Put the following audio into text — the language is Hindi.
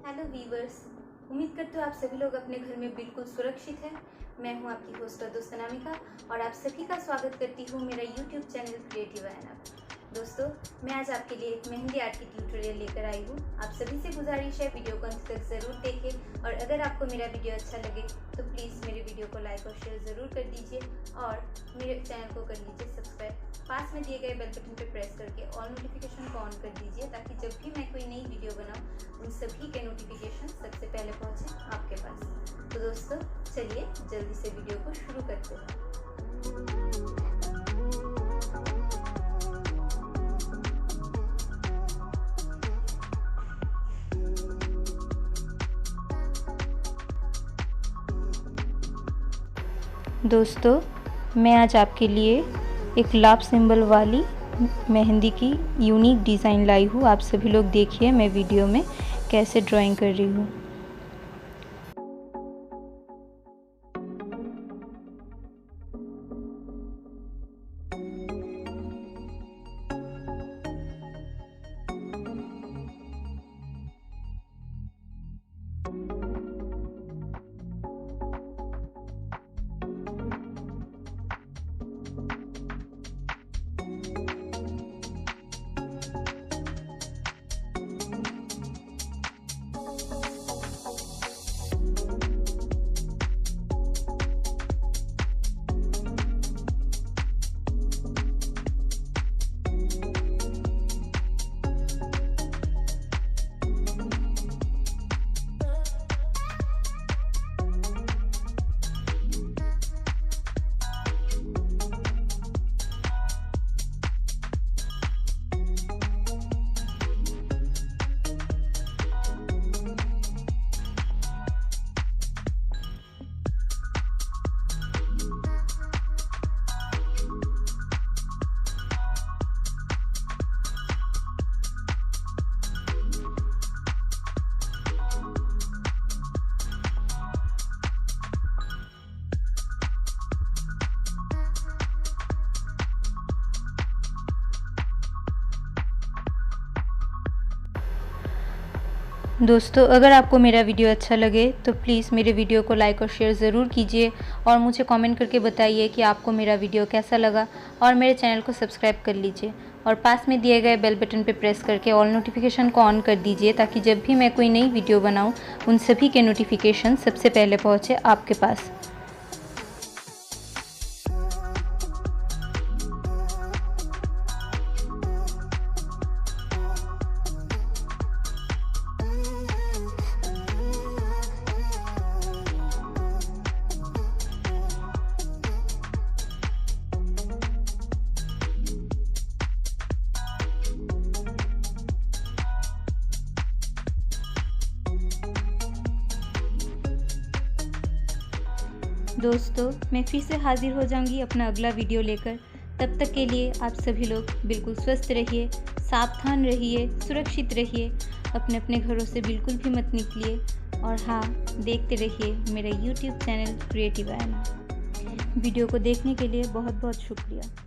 हेलो वीवर्स, उम्मीद करते हो आप सभी लोग अपने घर में बिल्कुल सुरक्षित हैं। मैं हूं आपकी होस्ट और दोस्त अनामिका और आप सभी का स्वागत करती हूं मेरा यूट्यूब चैनल क्रिएटिवा हैना। दोस्तों, मैं आज आपके लिए एक मेहंदी आर्ट की ट्यूटोरियल लेकर आई हूं। आप सभी से गुजारिश है वीडियो को अंत तक ज़रूर देखें और अगर आपको मेरा वीडियो अच्छा लगे तो प्लीज़ मेरे वीडियो को लाइक और शेयर ज़रूर कर दीजिए और मेरे चैनल को कर लीजिए सब्सक्राइब। पास में दिए गए बेल बटन पर प्रेस करके ऑल नोटिफिकेशन को ऑन कर दीजिए ताकि जब भी मैं कोई नई वीडियो बनाऊं उन सभी के नोटिफिकेशन सबसे पहले पहुंचे आपके पास। तो दोस्तों, चलिए जल्दी से वीडियो को शुरू करते हैं। दोस्तों, मैं आज आपके लिए एक लाभ सिंबल वाली मेहंदी की यूनिक डिज़ाइन लाई हूँ। आप सभी लोग देखिए मैं वीडियो में कैसे ड्राइंग कर रही हूँ। दोस्तों, अगर आपको मेरा वीडियो अच्छा लगे तो प्लीज़ मेरे वीडियो को लाइक और शेयर ज़रूर कीजिए और मुझे कमेंट करके बताइए कि आपको मेरा वीडियो कैसा लगा और मेरे चैनल को सब्सक्राइब कर लीजिए और पास में दिए गए बेल बटन पर प्रेस करके ऑल नोटिफिकेशन को ऑन कर दीजिए ताकि जब भी मैं कोई नई वीडियो बनाऊं उन सभी के नोटिफिकेशन सबसे पहले पहुंचे आपके पास। दोस्तों, मैं फिर से हाजिर हो जाऊंगी अपना अगला वीडियो लेकर। तब तक के लिए आप सभी लोग बिल्कुल स्वस्थ रहिए, सावधान रहिए, सुरक्षित रहिए, अपने अपने घरों से बिल्कुल भी मत निकलिए और हाँ, देखते रहिए मेरा YouTube चैनल क्रिएटिवा हैना। वीडियो को देखने के लिए बहुत बहुत शुक्रिया।